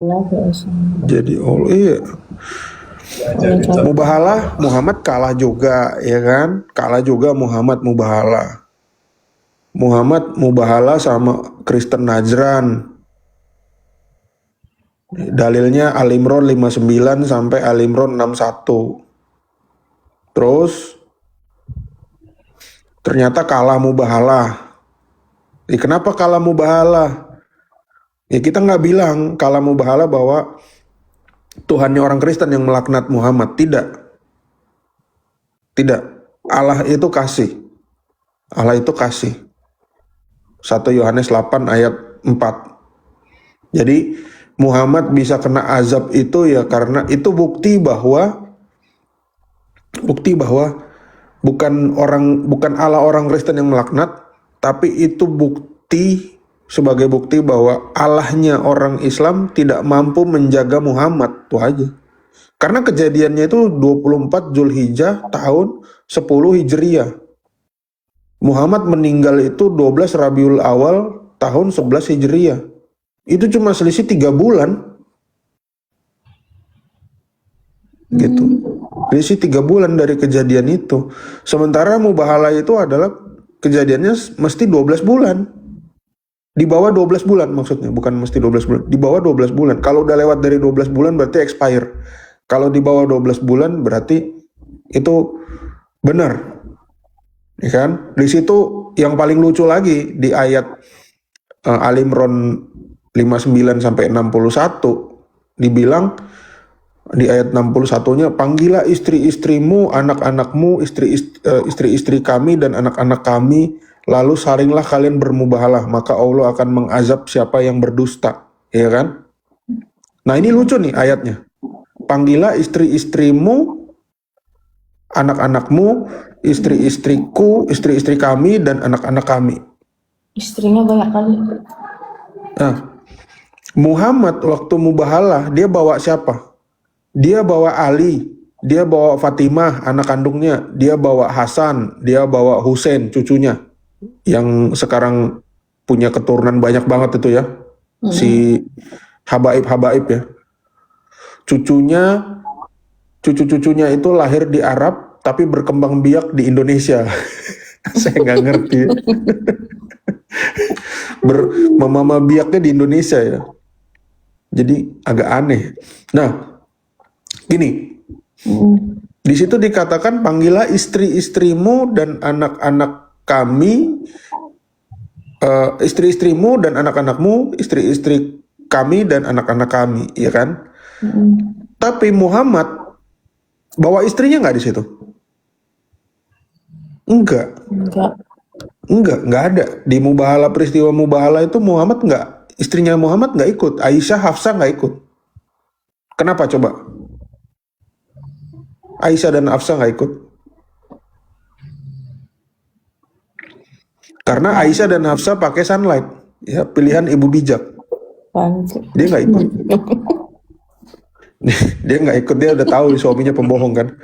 Ya, biasa. Jadi Allah, iya. Mubahalah Muhammad kalah juga, ya kan? Kalah juga Muhammad Mubahalah. Muhammad Mubahalah sama Kristen Najran. Dalilnya Al Imran 59 sampai Al Imran 61. Terus ternyata kalah Mubahalah. Kenapa kalah Mubahalah? Ya kita nggak bilang kalah Mubahalah bahwa Tuhannya orang Kristen yang melaknat Muhammad. Tidak. Tidak. Allah itu kasih. Allah itu kasih. 1 Yohanes 8 ayat 4. Jadi Muhammad bisa kena azab itu ya karena itu bukti bahwa bukan Allah orang Kristen yang melaknat, tapi itu sebagai bukti bahwa Allahnya orang Islam tidak mampu menjaga Muhammad, itu aja. Karena kejadiannya itu 24 Zulhijjah tahun 10 Hijriah. Muhammad meninggal itu 12 Rabiul Awal tahun 11 Hijriah. Itu cuma selisih 3 bulan. Gitu. Selisih 3 bulan dari kejadian itu. Sementara Mubahalah itu adalah kejadiannya mesti 12 bulan. Di bawah 12 bulan maksudnya, bukan mesti 12 bulan. Di bawah 12 bulan. Kalau udah lewat dari 12 bulan berarti expire. Kalau di bawah 12 bulan berarti itu benar. Ya kan? Di situ yang paling lucu lagi di ayat Al Imran 59 sampai 61 dibilang di ayat 61-nya, panggillah istri-istrimu, anak-anakmu, istri-istri kami dan anak-anak kami, lalu saringlah kalian bermubahalah, maka Allah akan mengazab siapa yang berdusta, ya kan? Nah ini lucu nih ayatnya. Panggillah istri-istrimu, anak-anakmu, istri-istriku, istri-istri kami dan anak-anak kami. Istrinya banyak kali. Nah, Muhammad waktu mubahalah dia bawa siapa? Dia bawa Ali, dia bawa Fatimah anak kandungnya, dia bawa Hasan, dia bawa Husain cucunya yang sekarang punya keturunan banyak banget itu ya. Si Habaib ya. Cucu-cucunya itu lahir di Arab tapi berkembang biak di Indonesia. Saya nggak ngerti. Mama biaknya di Indonesia ya. Jadi agak aneh. Nah, gini. Di situ dikatakan panggillah istri-istrimu dan anak-anak kami, istri-istrimu dan anak-anakmu, istri-istri kami dan anak-anak kami, ya kan? Tapi Muhammad bawa istrinya nggak di situ? Enggak ada. Di peristiwa Mubahalah itu Muhammad istrinya Muhammad nggak ikut. Aisyah, Hafsah nggak ikut. Kenapa coba? Aisyah dan Hafsah nggak ikut. Karena Aisyah dan Hafsah pakai sunlight, ya pilihan ibu bijak. Dia nggak ikut. Dia nggak ikut, dia udah tahu suaminya pembohong kan.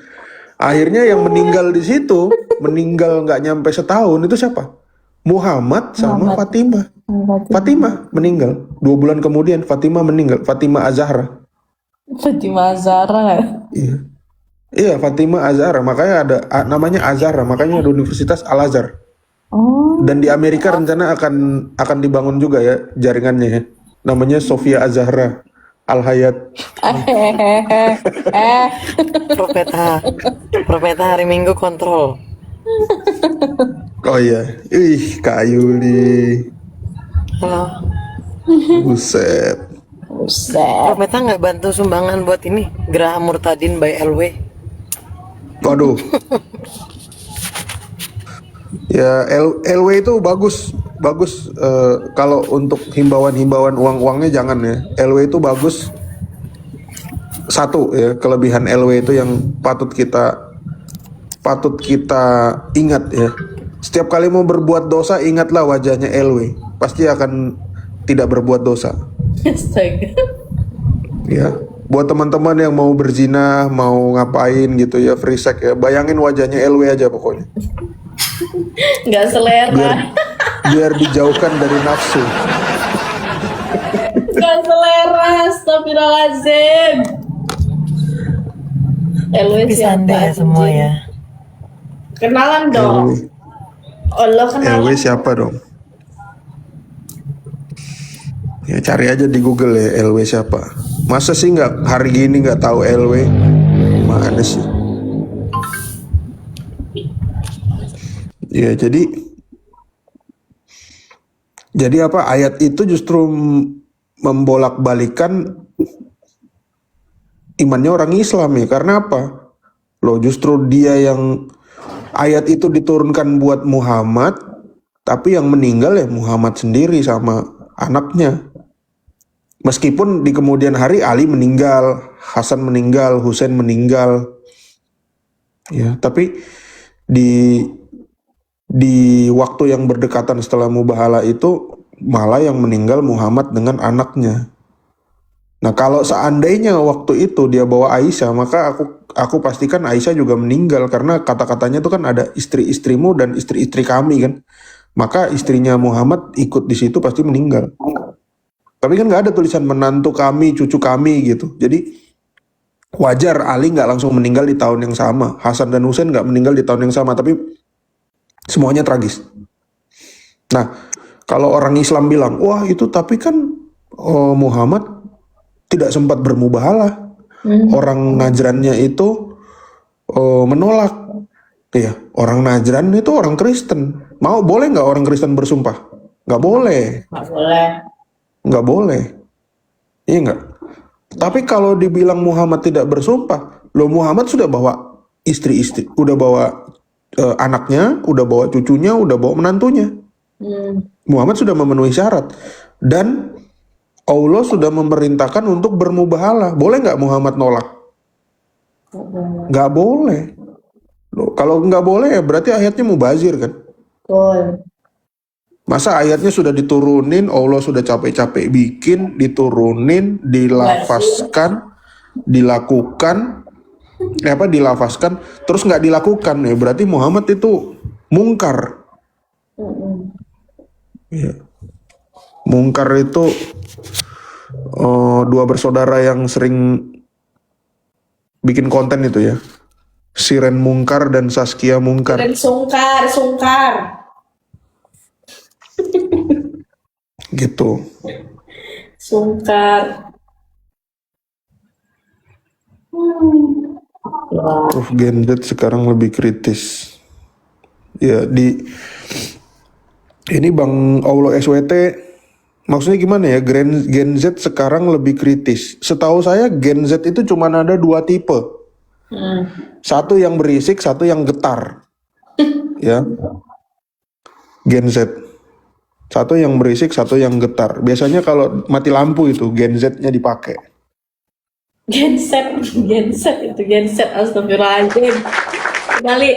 Akhirnya yang meninggal di situ, meninggal nggak nyampe setahun itu siapa? Muhammad sama Fatimah. Fatimah meninggal 2 bulan kemudian. Fatimah meninggal. Fatimah Az-Zahra. Fatimah Zahra. Iya, Fatimah Az-Zahra. Makanya ada namanya Az-Zahra. Makanya ada Universitas Al-Azhar. Oh. Dan di Amerika rencana akan dibangun juga ya jaringannya ya. Namanya Sofia Az-Zahra Al-Hayat. Propeta hari Minggu kontrol. Oh iya. Kak Yuli. Halo. Buset. Propeta nggak bantu sumbangan buat ini Geraha Murtadin by LW. Waduh. Ya LW itu bagus kalau untuk himbauan uangnya jangan ya. LW itu bagus. Satu ya, kelebihan LW itu yang patut kita ingat ya. Setiap kali mau berbuat dosa ingatlah wajahnya LW. Pasti akan tidak berbuat dosa. Astaga. Ya, buat teman-teman yang mau berzina, mau ngapain gitu ya, free sex ya, bayangin wajahnya LW aja pokoknya. Nggak selera. Biar dijauhkan dari nafsu. Nggak selera. selera, astagfirullahaladzim. LW Bisa siapa? ya semua ya. Kenalan dong. LW. Oh, lo kenalan. LW siapa dong? Ya cari aja di Google ya LW siapa. Masa sih nggak hari gini nggak tahu LW? Mana sih? Ya jadi apa ayat itu justru membolak-balikan imannya orang Islam ya. Karena apa? Loh justru dia yang ayat itu diturunkan buat Muhammad, tapi yang meninggal ya Muhammad sendiri sama anaknya. Meskipun di kemudian hari Ali meninggal, Hasan meninggal, Husain meninggal. Ya, tapi di waktu yang berdekatan setelah mubahalah itu malah yang meninggal Muhammad dengan anaknya. Nah, kalau seandainya waktu itu dia bawa Aisyah, maka aku pastikan Aisyah juga meninggal karena kata-katanya itu kan ada istri-istrimu dan istri-istri kami kan. Maka istrinya Muhammad ikut di situ pasti meninggal. Tapi kan nggak ada tulisan menantu kami, cucu kami gitu. Jadi wajar Ali nggak langsung meninggal di tahun yang sama. Hasan dan Husain nggak meninggal di tahun yang sama, tapi semuanya tragis. Nah, kalau orang Islam bilang, wah itu tapi kan Muhammad tidak sempat bermubahalah. Orang Najrannya itu menolak. Iya, orang Najran itu orang Kristen. Boleh nggak orang Kristen bersumpah? Nggak boleh. Nggak boleh. Nggak boleh. Iya nggak? Tapi kalau dibilang Muhammad tidak bersumpah, loh Muhammad sudah bawa istri-istri, udah bawa anaknya, udah bawa cucunya, udah bawa menantunya. Muhammad sudah memenuhi syarat. Dan Allah sudah memerintahkan untuk bermubahalah. Boleh nggak Muhammad nolak? Nggak boleh. Loh, kalau nggak boleh ya berarti ayatnya mubazir kan? Betul. Masa ayatnya sudah diturunin, Allah sudah capek-capek bikin, diturunin, dilafazkan, dilakukan, dilafazkan, terus nggak dilakukan ya berarti Muhammad itu mungkar. Ya. Mungkar itu dua bersaudara yang sering bikin konten itu ya, Siren Mungkar dan Saskia Mungkar. Dan sungkar. Gitu. Sungkar. Gen Z sekarang lebih kritis. Ya ini Bang Aulo SWT maksudnya gimana ya? Gen Z sekarang lebih kritis. Setahu saya Gen Z itu cuma ada dua tipe. Satu yang berisik, satu yang getar. Ya. Gen Z. Satu yang berisik, satu yang getar. Biasanya kalau mati lampu itu Gen Z-nya dipakai. Genset itu genset, astagfirullahaladzim. Kembali.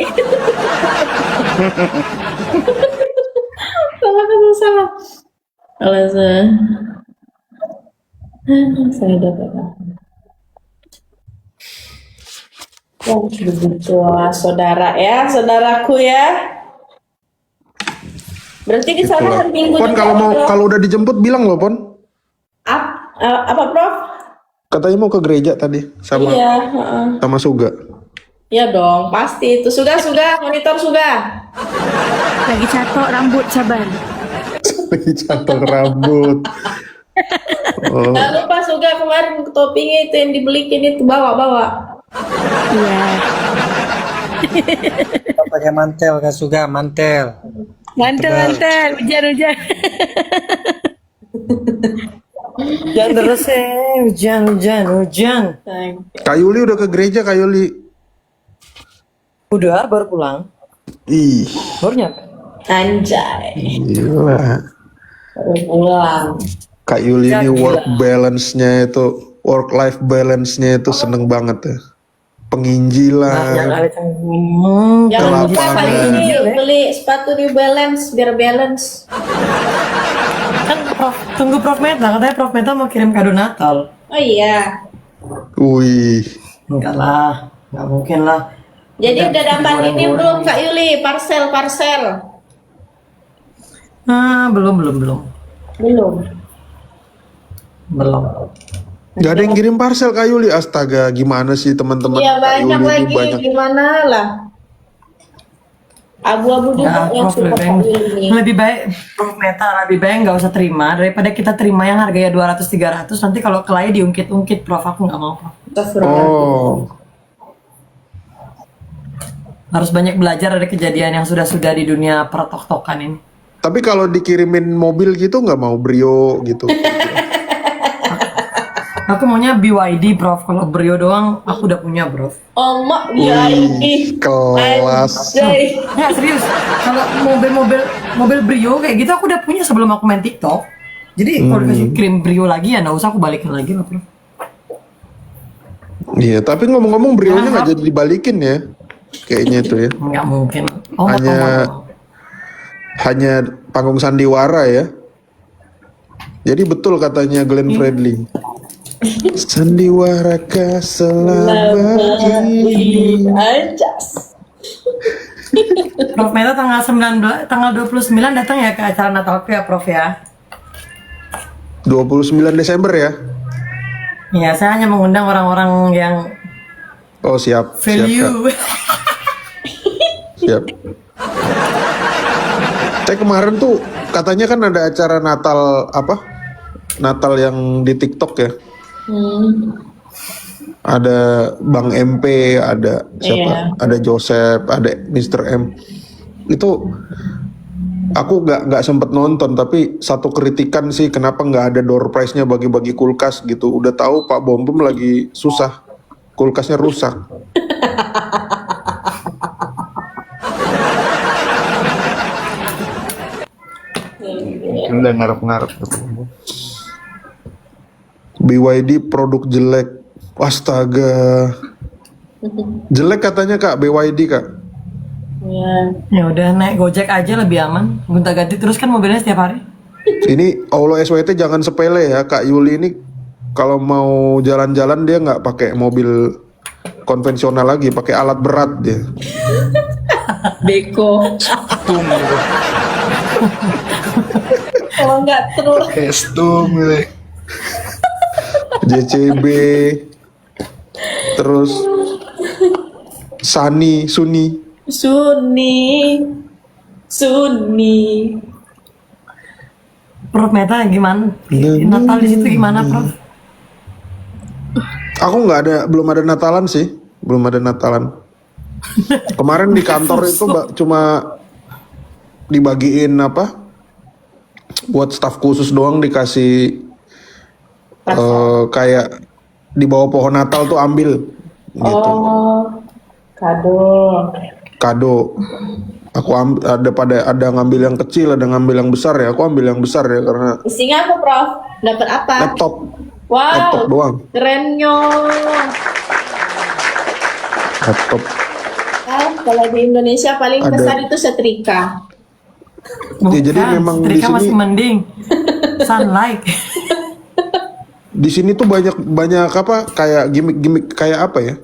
salah. Saya dapat. Oh, begitulah saudara ya, saudaraku ya. Berarti di sana hari Minggu Pon, juga, kalau udah dijemput bilang loh Pon. Apa Prof? Katanya mau ke gereja tadi sama Iya, sama Suga. Iya dong, pasti itu. Suga, monitor Suga. Lagi catok rambut, sabar. Lagi catok rambut. Oh. Jangan lupa Suga kemarin toppingnya itu yang dibelikin itu bawa. Iya. Pakai mantel kan juga mantel. Mantel, hujan. Hujan terus hujan. Kak Yuli udah ke gereja, Kak Yuli. Udah baru pulang. Ih, Baru nyampe. Anjay. gila. Baru pulang. Kak Yuli ini work life balance-nya itu seneng banget ya. Penginjilan. Jangan lupa Kelapangan. kali ini beli sepatu New Balance biar balance. Kan tunggu Prof Meta, katanya Prof Meta mau kirim kado Natal. Oh iya. Wih, Enggak lah, nggak mungkin lah. Jadi udah dapat ini belum Kak Yuli? Parcel. Belum. Belum. Belum. Gak ada yang kirim parcel Kak Yuli. Astaga, gimana sih teman-teman Iya Kak banyak Yuli ini lagi, banyak. gimana lah. Abu-abu juga Ya, yang Prof, support Kak Yuli ini. lebih baik Prof Meta lebih baik nggak usah terima daripada kita terima yang harganya 200-300 nanti kalau klien diungkit-ungkit Prof, aku nggak mau Prof. Astagfirullah. Oh, Harus banyak belajar dari kejadian yang sudah-sudah di dunia pertok-tokan ini. tapi kalau dikirimin mobil gitu nggak mau Brio gitu. Aku maunya BYD Prof, kalau Brio doang aku udah punya Prof. Omak VIP. Kelas. Anjay. Nggak serius, kalau mobil Brio kayak gitu aku udah punya sebelum aku main TikTok. Jadi kalau dikasih kirim Brio lagi ya nggak usah aku balikin lagi lah Prof. Iya, tapi ngomong-ngomong Brionya nggak jadi dibalikin ya. Kayaknya itu ya. Nggak mungkin. Oh, Hanya panggung sandiwara ya. Jadi betul katanya Glenn Fredly. Sandiwara kah selama ini. Anjas. Prof Meta tanggal 29 datang ya ke acara Natalku ya Prof ya. 29 Desember ya. Iya, saya hanya mengundang orang-orang yang Oh siap, siap Kak. value. Siap. Saya kemarin tuh katanya kan ada acara Natal apa? Natal yang di TikTok ya. Ada Bang MP, ada siapa? Iya. Ada Joseph, ada Mr. M. Itu aku nggak sempet nonton, tapi satu kritikan sih kenapa nggak ada door prize-nya bagi-bagi kulkas gitu. Udah tahu Pak Bom Bom lagi susah, kulkasnya rusak. Udah ngarep-ngarep. BYD produk jelek. Astaga. Jelek katanya Kak, BYD Kak. Ya. Ya udah naik Gojek aja lebih aman. Gonta-ganti terus kan mobilnya setiap hari. Ini Allah SWT jangan sepele ya, Kak Yuli ini kalau mau jalan-jalan dia nggak pakai mobil konvensional lagi, pakai alat berat dia. Beko. Tung gitu. Kalau nggak terus. Estung gitu. JCB. Terus Suni. Sunni. Prof Meta gimana? Natal di situ gimana Prof? Aku belum ada Natalan sih, belum ada Natalan. Kemarin di kantor itu cuma dibagiin apa? Buat staf khusus doang dikasih kayak di bawah pohon Natal tuh ambil gitu. Oh, kado. Aku ada ngambil yang kecil, ada ngambil yang besar ya. Aku ambil yang besar ya karena Isinya apa, Prof? Dapat apa? laptop Wow, doang. kerennya. Laptop. Kalau di Indonesia paling Ada. besar itu setrika. Bukan, Ya, jadi memang di setrika sini- masih mending. Sunlight. Di sini tuh banyak apa kayak gimmick kayak apa ya?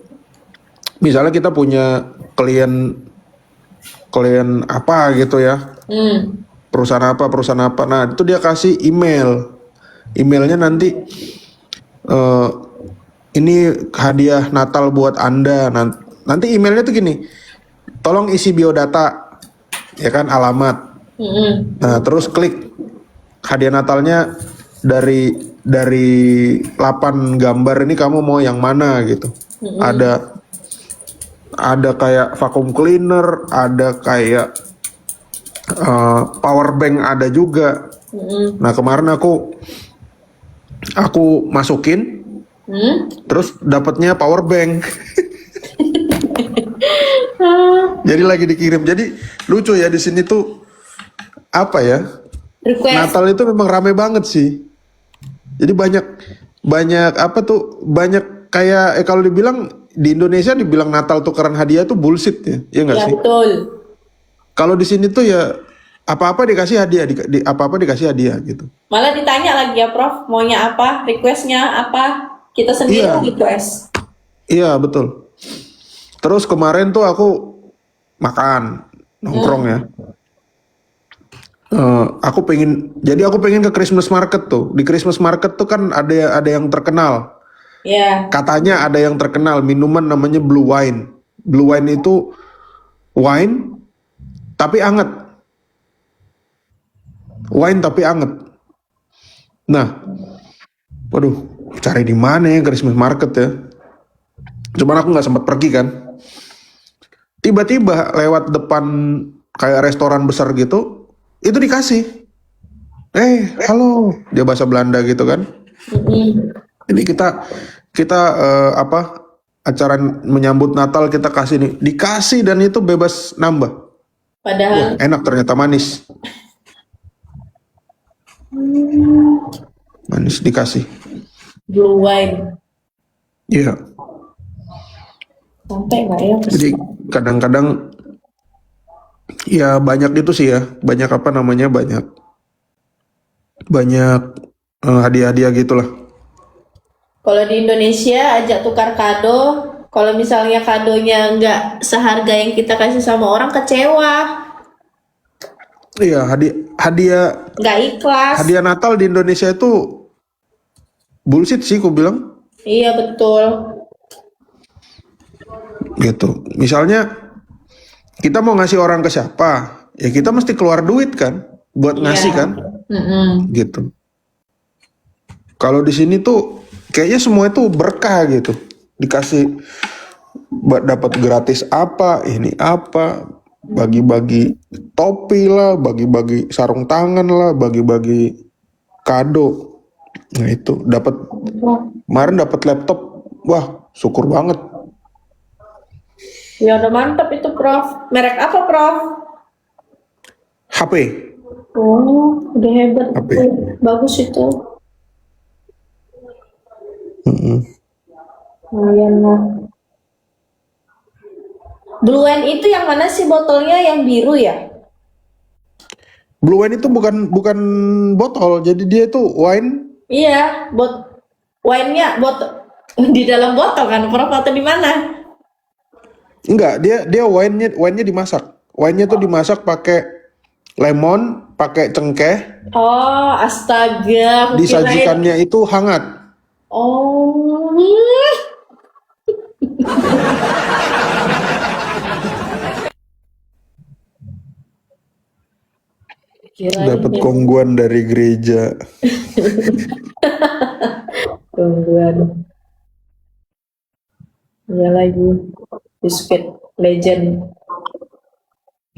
Misalnya kita punya klien apa gitu ya. Perusahaan apa. Nah, itu dia kasih email. Emailnya nanti ini hadiah Natal buat Anda. Nanti emailnya tuh gini. Tolong isi biodata. Ya kan, alamat. Nah, terus klik hadiah Natalnya dari 8 gambar ini kamu mau yang mana gitu. Ada kayak vacuum cleaner, ada kayak power bank ada juga. Nah, kemarin aku masukin terus dapatnya power bank. Jadi lagi dikirim. Jadi lucu ya di sini tuh apa ya? Request. Natal itu memang rame banget sih. Jadi banyak apa tuh? Banyak kayak kalau dibilang di Indonesia dibilang Natal tukeran hadiah tuh bullshit ya. Iya nggak Ya sih? betul. Kalau di sini tuh ya apa-apa dikasih hadiah, apa-apa dikasih hadiah gitu. Malah ditanya lagi ya, Prof, maunya apa, requestnya apa, kita sendiri Iya. request. Iya betul. Terus kemarin tuh aku makan nongkrong ya. Aku pengen ke Christmas market tuh. Di Christmas market tuh kan ada yang terkenal. Ya, Katanya ada yang terkenal minuman namanya blue wine. Blue wine itu wine tapi anget. Wine tapi anget. Nah, waduh, cari di mana ya Christmas market ya? Cuman aku nggak sempat pergi kan. Tiba-tiba lewat depan kayak restoran besar gitu, itu dikasih. Halo, dia bahasa Belanda gitu kan. Ini kita acara menyambut Natal kita kasih nih, dikasih dan itu bebas nambah. padahal Enak ternyata manis. Manis dikasih. blue wine Iya. sampai nggak ya? Jadi kadang-kadang ya banyak itu sih ya, banyak hadiah-hadiah gitulah. Kalau di Indonesia ajak tukar kado, kalau misalnya kadonya nggak seharga yang kita kasih sama orang, kecewa, Iya, hadiah nggak ikhlas. hadiah Natal di Indonesia itu bullshit sih, aku bilang Iya betul. gitu. Misalnya kita mau ngasih orang ke siapa, ya kita mesti keluar duit kan, buat ngasih Iya. kan, Mm-mm. gitu. Kalau di sini tuh kayaknya semua itu berkah gitu, dikasih dapat gratis apa, ini apa, bagi-bagi topi lah, bagi-bagi sarung tangan lah, bagi-bagi kado. Nah itu kemarin dapat laptop, wah syukur banget. Ya udah mantap itu Prof. Merek apa Prof? HP, Oh, udah hebat. HP. Bagus itu. Mm-mm. Lumayan lah. Blue wine itu yang mana sih botolnya yang biru ya? Blue wine itu bukan botol, jadi dia itu wine. Iya, wine-nya botol di dalam botol kan Prof atau di mana? Enggak, dia wine-nya dimasak. Wine-nya tuh dimasak pakai lemon, pakai cengkeh, Oh, astaga, aku kirain. disajikannya itu hangat. Oh. Kirain Dapat ya. kongguan dari gereja. Tungguan. Iya lagi. Biscuit legend.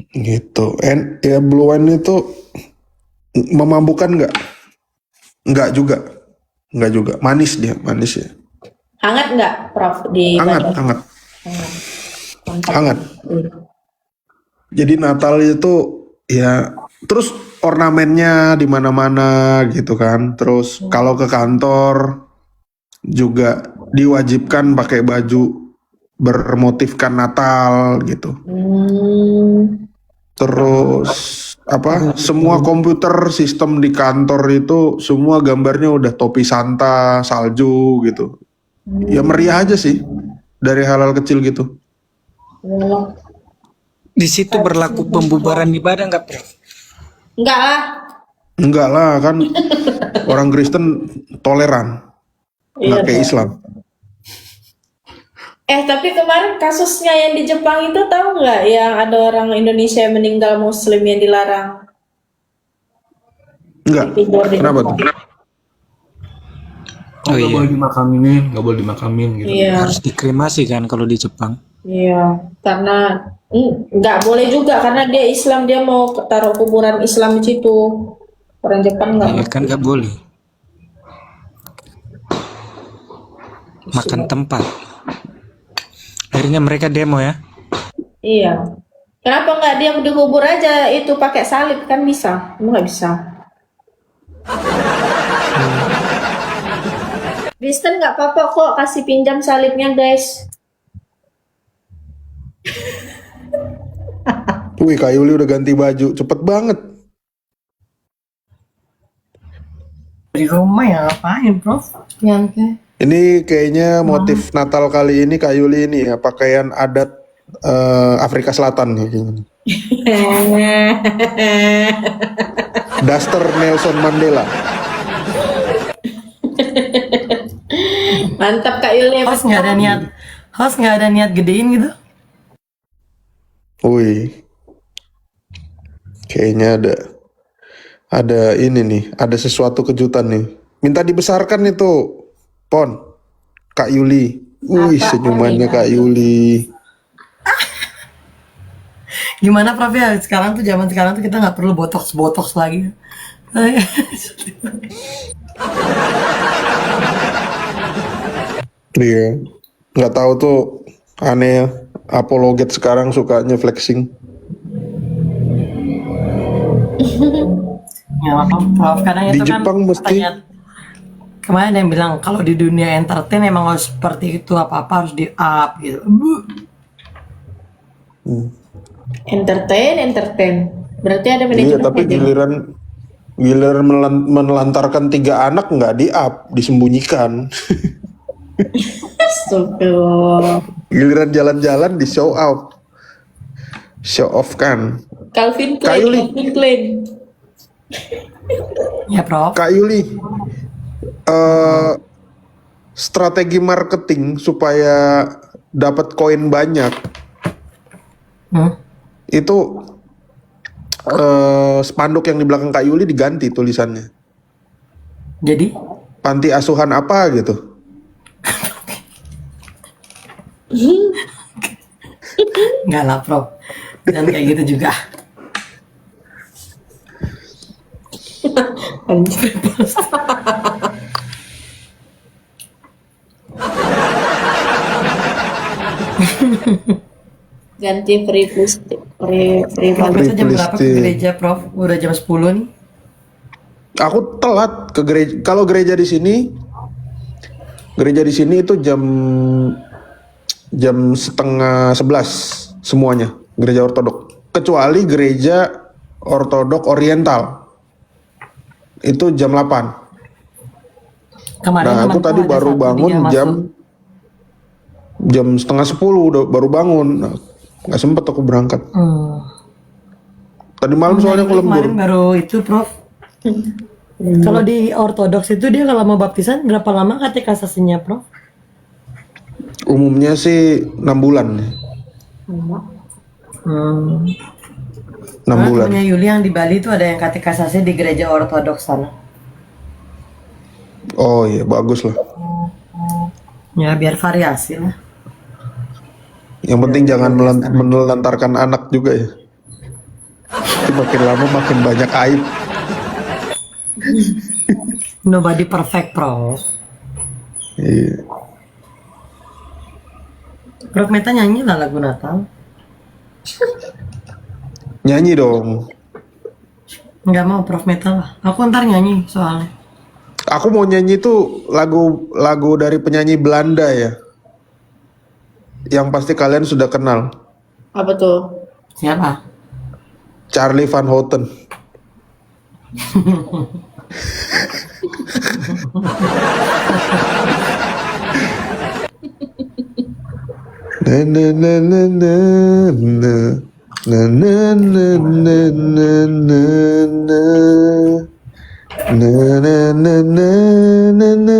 Gitu. Ya blue wine itu memabukkan nggak? Nggak juga. Nggak juga. Manis dia, manis ya. Hangat nggak, Prof, di Hangat, badan? hangat, Mantap. hangat. Jadi Natal itu ya, terus ornamennya di mana-mana gitu kan. Terus kalau ke kantor juga diwajibkan pakai baju bermotifkan Natal gitu. Terus semua komputer sistem di kantor itu semua gambarnya udah topi Santa, salju gitu. Ya meriah aja sih dari hal-hal kecil gitu. Di situ berlaku pembubaran ibadah nggak, Prof? Enggak lah. Enggak lah, kan orang Kristen toleran, nggak kayak Islam. Tapi kemarin kasusnya yang di Jepang itu tahu nggak yang ada orang Indonesia yang meninggal Muslim yang dilarang? Enggak. Tidur di Kenapa Jepang. tuh? Oh nggak iya, boleh dimakamin, nggak boleh dimakamin gitu. Iya, harus dikremasi kan kalau di Jepang. iya, karena nggak boleh juga karena dia Islam, dia mau taruh kuburan Islam di situ. Orang Jepang nggak Iya mau. kan nggak boleh. Makan tempat. Akhirnya mereka demo ya. Iya. Kenapa nggak dia dikubur aja itu pakai salib kan bisa? Emang nggak bisa. Kristen nggak apa-apa kok kasih pinjam salibnya guys. Wih, Kak Yuli udah ganti baju, cepet banget. Di rumah ya ngapain, Prof? Yang Ini kayaknya motif Natal kali ini Kak Yuli ini ya, pakaian adat Afrika Selatan nih kayaknya. Daster Nelson Mandela. Mantap Kak Yuli. Host nggak ada niat gedein gitu. Wih, kayaknya ada ini nih, ada sesuatu kejutan nih. Minta dibesarkan itu, Pon, Kak Yuli. Wih, Apa, senyumannya Pon, Kak Yuli. Gimana Prof ya, sekarang tuh zaman sekarang tuh kita nggak perlu botox lagi. Iya, nggak tahu tuh, aneh ya. Apologet sekarang sukanya flexing. Ya Prof, kadang Di itu kan Jepang mesti- katanya, kemarin ada yang bilang kalau di dunia entertain emang harus seperti itu, apa-apa harus di up gitu. Entertain. Berarti ada Iya, manajemen tapi aja. giliran menelantarkan 3 anak nggak di up, disembunyikan. Astagfirullah. Giliran jalan-jalan di show off kan. Calvin Kak Klein, Yuli. Calvin Klein. Ya Prof. Kak Yuli, strategi marketing supaya dapat koin banyak itu, spanduk yang di belakang Kak Yuli diganti tulisannya. Jadi Panti asuhan apa gitu. nggak lah Prof, jangan kayak gitu juga. Anjir. Ganti free plastik, free Prof banget. itu jam berapa ke Plastik. gereja Prof? Udah jam 10 nih. Aku telat ke gereja. Kalau gereja di sini itu jam setengah 11 semuanya, gereja ortodok, kecuali gereja ortodok oriental itu jam 8. Kemarin Nah, aku temanku tadi ada baru satu bangun dia jam masuk. setengah 10 udah baru bangun. Nah, nggak sempet aku berangkat. Tadi malam soalnya aku lembur. Kemarin baru itu Prof. Kalau di ortodoks itu dia kalau mau baptisan berapa lama katekasasinya Prof? Umumnya sih 6 bulan. 6 Karena bulan. temennya Yuli yang di Bali itu ada yang katekasasi di gereja ortodoks sana. Oh iya, bagus lah. Ya biar variasi lah. Yang penting jangan menelantarkan anak juga ya. Itu makin lama makin banyak aib. Nobody perfect Prof. Iya. Prof Meta nyanyi lah lagu Natal. Nyanyi dong. Nggak mau Prof Meta lah. Aku ntar nyanyi soalnya. Aku mau nyanyi tuh lagu dari penyanyi Belanda ya. Yang pasti kalian sudah kenal. Apa tuh? Siapa? Charlie Van Houten. Na na na na na na na na na na na na na na na na na na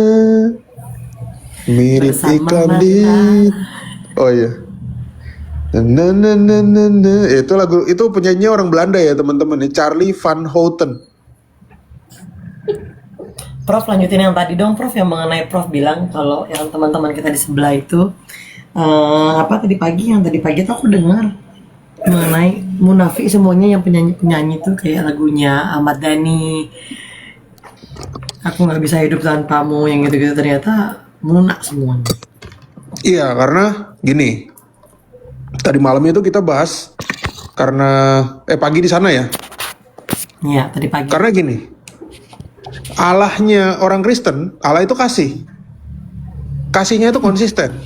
mirip Bersama iklan Mata. di oh iya na na na na na itu lagu itu penyanyi orang Belanda ya teman-teman, Charlie Van Houten. Prof lanjutin yang tadi dong Prof, yang mengenai Prof bilang kalau yang teman-teman kita di sebelah itu apa tadi pagi tuh aku dengar mengenai munafik semuanya yang penyanyi tuh kayak lagunya Ahmad Dhani, aku nggak bisa hidup tanpamu, yang gitu-gitu ternyata munak semuanya. Iya, karena gini, tadi malam itu kita bahas karena pagi di sana ya. Iya tadi pagi. Karena gini, Allahnya orang Kristen, Allah itu kasih. Kasihnya itu konsisten.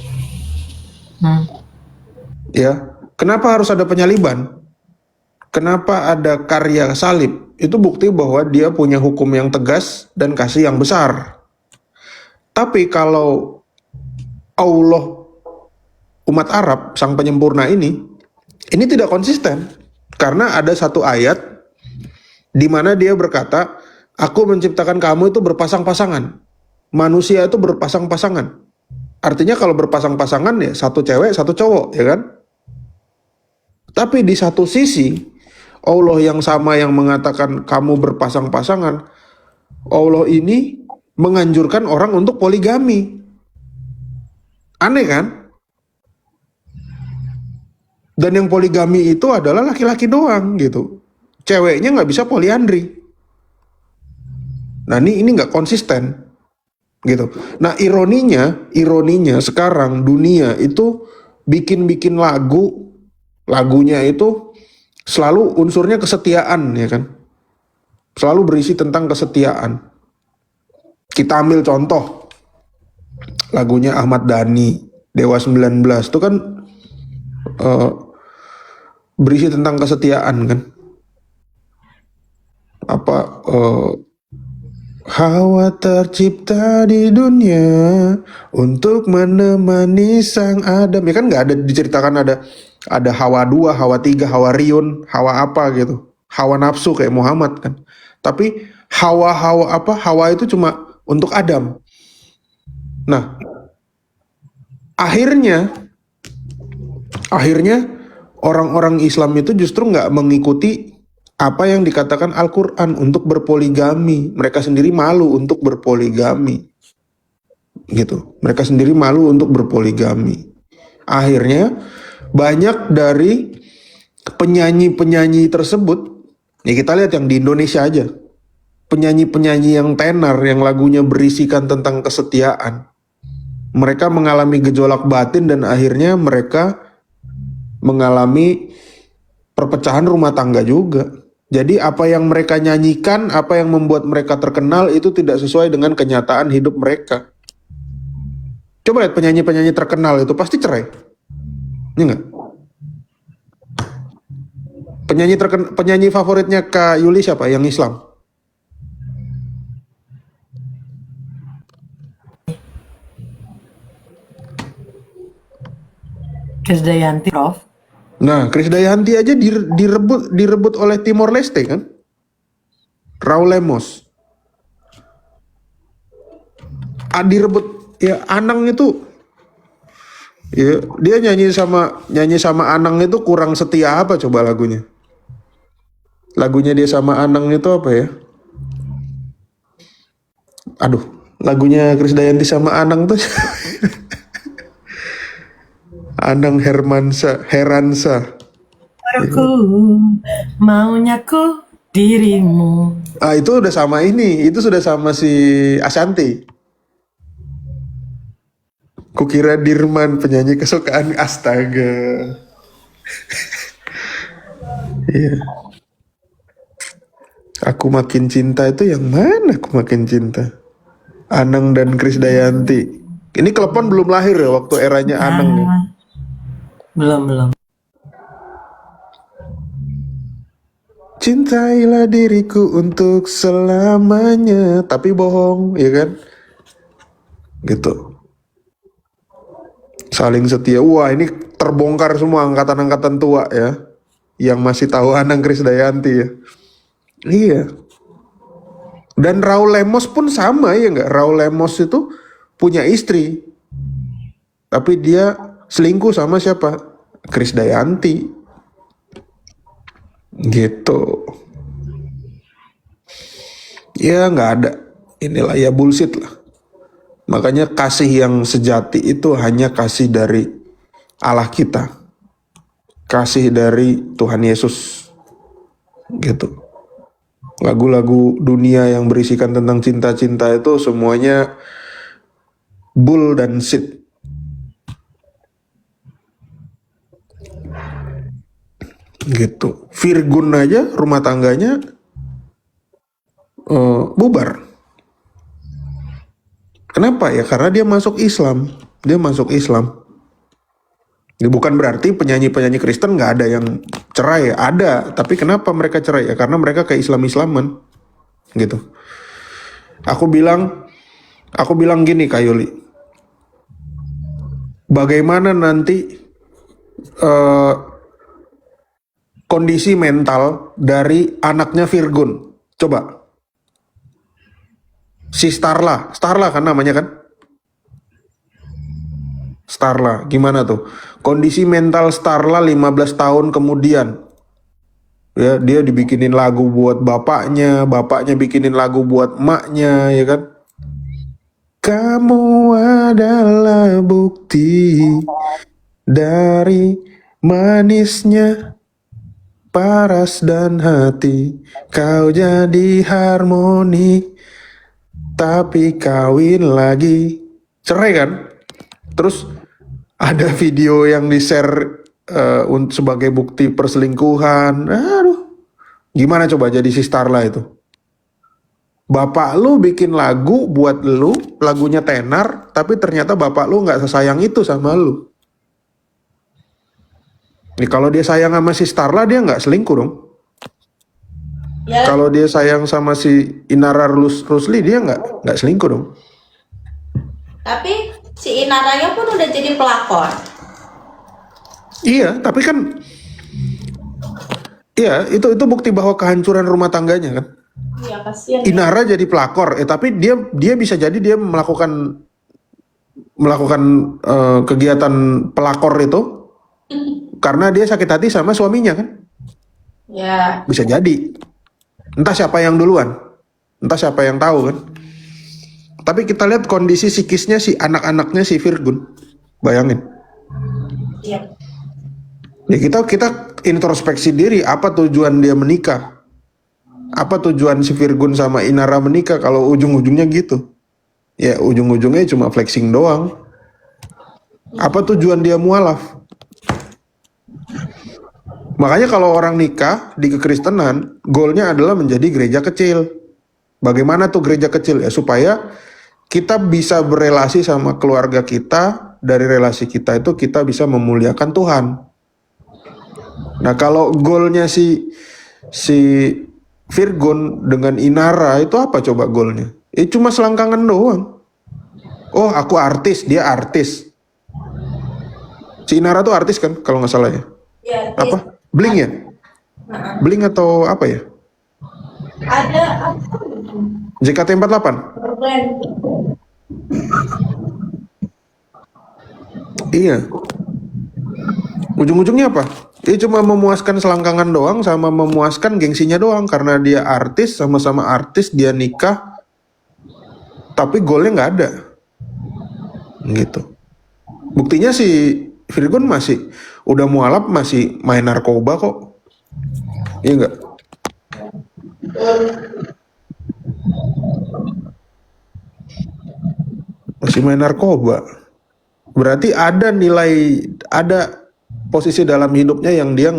Ya, kenapa harus ada penyaliban? Kenapa ada karya salib? Itu bukti bahwa dia punya hukum yang tegas dan kasih yang besar. Tapi kalau Allah, umat Arab, sang penyempurna ini tidak konsisten. Karena ada satu ayat di mana dia berkata, aku menciptakan kamu itu berpasang-pasangan. Manusia itu berpasang-pasangan. Artinya kalau berpasang-pasangan ya satu cewek, satu cowok, ya kan? Tapi di satu sisi, Allah yang sama yang mengatakan kamu berpasang-pasangan, Allah ini menganjurkan orang untuk poligami. Aneh kan? Dan yang poligami itu adalah laki-laki doang gitu. Ceweknya nggak bisa poliandri. Nah ini nggak konsisten gitu. Nah ironinya sekarang dunia itu bikin lagunya itu selalu unsurnya kesetiaan, ya kan? Selalu berisi tentang kesetiaan. Kita ambil contoh lagunya Ahmad Dhani, Dewa 19 itu kan berisi tentang kesetiaan kan? Hawa tercipta di dunia untuk menemani sang Adam. Ya kan nggak ada diceritakan ada Hawa 2, Hawa 3, Hawa Riun, Hawa apa gitu. Hawa nafsu kayak Muhammad kan. Tapi Hawa itu cuma untuk Adam. Nah, akhirnya orang-orang Islam itu justru nggak mengikuti apa yang dikatakan Al-Quran untuk berpoligami. Mereka sendiri malu untuk berpoligami gitu. Mereka sendiri malu untuk berpoligami. Akhirnya banyak dari penyanyi-penyanyi tersebut, ya kita lihat yang di Indonesia aja, penyanyi-penyanyi yang tenar, yang lagunya berisikan tentang kesetiaan, mereka mengalami gejolak batin dan akhirnya mereka mengalami perpecahan rumah tangga juga. Jadi apa yang mereka nyanyikan, apa yang membuat mereka terkenal itu tidak sesuai dengan kenyataan hidup mereka. Coba lihat penyanyi-penyanyi terkenal itu pasti cerai. Ini enggak? Penyanyi favoritnya Kak Yuli siapa? Yang Islam? Krisdayanti, Prof. Nah, Krisdayanti aja direbut oleh Timor Leste kan? Raul Lemos. Direbut ya Anang itu. Ya, dia nyanyi sama Anang itu kurang setia apa coba lagunya? Lagunya dia sama Anang itu apa ya? Aduh, lagunya Krisdayanti sama Anang tuh Anang Heransa. Aku maunya ku dirimu. Itu udah sama itu sudah sama si Ashanti. Kukira Dirman penyanyi kesukaan, astaga. Iya. Aku makin cinta itu yang mana? Aku makin cinta. Anang dan Krisdayanti. Ini Klepon belum lahir ya waktu eranya Anang nih. Belum. Cintailah diriku untuk selamanya, tapi bohong, ya kan? Gitu. Saling setia. Wah, ini terbongkar semua angkatan-angkatan tua ya, yang masih tahu Anang Krisdayanti ya. Iya. Dan Raul Lemos pun sama ya nggak? Raul Lemos itu punya istri, tapi dia selingkuh sama siapa? Krisdayanti. Gitu. Ya nggak ada. Inilah ya bullshit lah. Makanya kasih yang sejati itu hanya kasih dari Allah kita. Kasih dari Tuhan Yesus. Gitu. Lagu-lagu dunia yang berisikan tentang cinta-cinta itu semuanya bull dan shit. Gitu. Virgun aja rumah tangganya bubar. Kenapa ya? Karena dia masuk Islam. Ini bukan berarti penyanyi-penyanyi Kristen nggak ada yang cerai. Ada. Tapi kenapa mereka cerai? Ya karena mereka ke Islam-Islaman. Gitu. Aku bilang gini Kak Yuli. Bagaimana nanti kondisi mental dari anaknya Virgun. Coba. Si Starla kan namanya kan? Starla, gimana tuh? Kondisi mental Starla 15 tahun kemudian. Ya, dia dibikinin lagu buat bapaknya bikinin lagu buat emaknya, ya kan? Kamu adalah bukti dari manisnya paras dan hati. Kau jadi harmoni, tapi kawin lagi. Cerai kan? Terus ada video yang di-share sebagai bukti perselingkuhan. Aduh, gimana coba jadi si Starla itu? Bapak lu bikin lagu buat lu, lagunya tenar, tapi ternyata bapak lu nggak sesayang itu sama lu. Nih kalau dia sayang sama si Starla, dia nggak selingkuh dong. Ya, Kalau dia sayang sama si Inara Rusli, dia nggak selingkuh dong. tapi si Inaranya pun udah jadi pelakor. Iya, tapi kan, iya itu bukti bahwa kehancuran rumah tangganya kan. Iya, kasihan. Inara jadi pelakor, tapi dia bisa jadi dia melakukan kegiatan pelakor itu karena dia sakit hati sama suaminya kan. Ya, Bisa jadi. Entah siapa yang duluan, entah siapa yang tahu kan. Tapi kita lihat kondisi psikisnya si anak-anaknya si Virgun. Bayangin. iya. Ya kita introspeksi diri, apa tujuan dia menikah? Apa tujuan si Virgun sama Inara menikah kalau ujung-ujungnya gitu? Ya ujung-ujungnya cuma flexing doang. Apa tujuan dia mualaf? Makanya kalau orang nikah di kekristenan, goalnya adalah menjadi gereja kecil. Bagaimana tuh gereja kecil? Ya supaya kita bisa berelasi sama keluarga kita, dari relasi kita itu kita bisa memuliakan Tuhan. Nah kalau goalnya si Virgun dengan Inara itu apa coba goalnya? Cuma selangkangan doang. Oh aku artis, dia artis. Si Inara tuh artis kan kalau nggak salah ya? Ya, Apa? Bling ya? Bling atau apa ya? ada JKT48? brand. Iya. Ujung-ujungnya apa? Dia cuma memuaskan selangkangan doang sama memuaskan gengsinya doang karena dia artis, sama-sama artis, dia nikah, tapi goalnya nggak ada. Gitu. Buktinya si Virgun masih udah mualaf masih main narkoba kok. Iya nggak? Masih main narkoba. Berarti ada nilai, ada posisi dalam hidupnya yang dia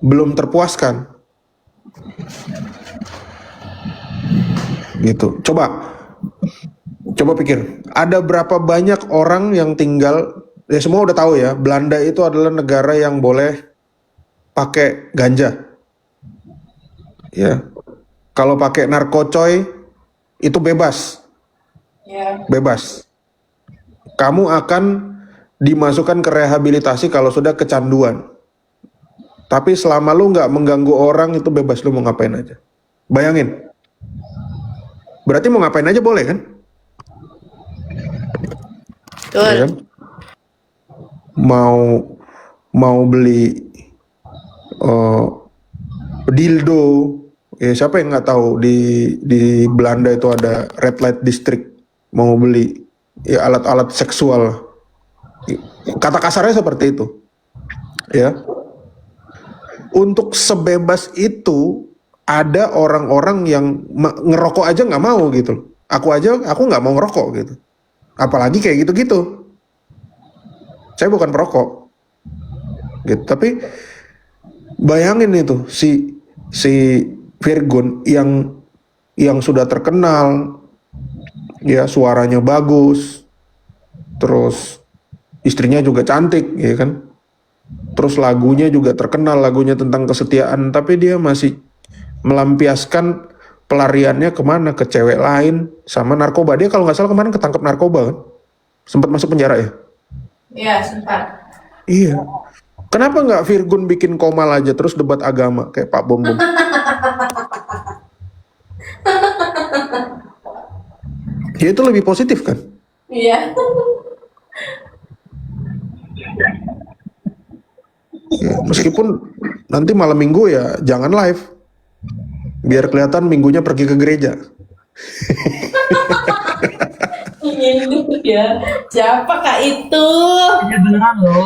belum terpuaskan. Gitu. Coba pikir, ada berapa banyak orang yang tinggal, ya semua udah tahu ya, Belanda itu adalah negara yang boleh pakai ganja. Ya. Kalau pakai narkocoy itu bebas. Ya. Bebas. Kamu akan dimasukkan ke rehabilitasi kalau sudah kecanduan. Tapi selama lu nggak mengganggu orang itu bebas, lu mau ngapain aja. Bayangin. Berarti mau ngapain aja boleh kan? Betul. Ya kan? Mau beli dildo, ya siapa yang nggak tahu di Belanda itu ada red light district, mau beli ya alat-alat seksual, kata kasarnya seperti itu, ya. Untuk sebebas itu ada orang-orang yang ngerokok aja nggak mau gitu. Aku nggak mau ngerokok gitu. Apalagi kayak gitu-gitu. Saya bukan perokok, gitu. Tapi bayangin itu si Virgun yang sudah terkenal, ya suaranya bagus, terus istrinya juga cantik, ya kan. Terus lagunya juga terkenal, lagunya tentang kesetiaan, tapi dia masih melampiaskan pelariannya kemana? Ke cewek lain sama narkoba. Dia kalau nggak salah kemarin ketangkep narkoba kan, sempat masuk penjara ya. Ya, sempat. Iya. Kenapa nggak Virgun bikin Komal aja terus debat agama kayak Pak Bom Bom? Ya itu lebih positif kan? Iya. Ya, meskipun nanti malam minggu ya jangan live. Biar kelihatan minggunya pergi ke gereja. Ingin ya. Siapa kak itu? Ya beneran loh.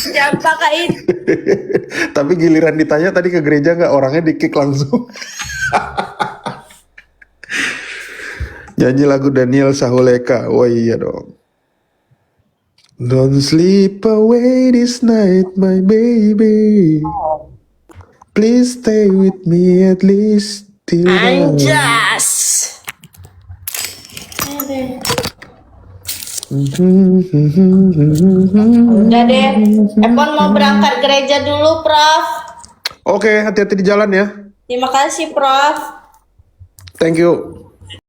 Siapa kak itu? Tapi giliran ditanya tadi ke gereja nggak, orangnya di-kick langsung. Nyanyi lagu Daniel Sahuleka. Oh iya dong. Don't sleep away this night, my baby. Please stay with me at least till dawn. Anjas. Udah deh. Epon mau berangkat gereja dulu, Prof. Oke, hati-hati di jalan ya. Terima kasih, Prof. Thank you.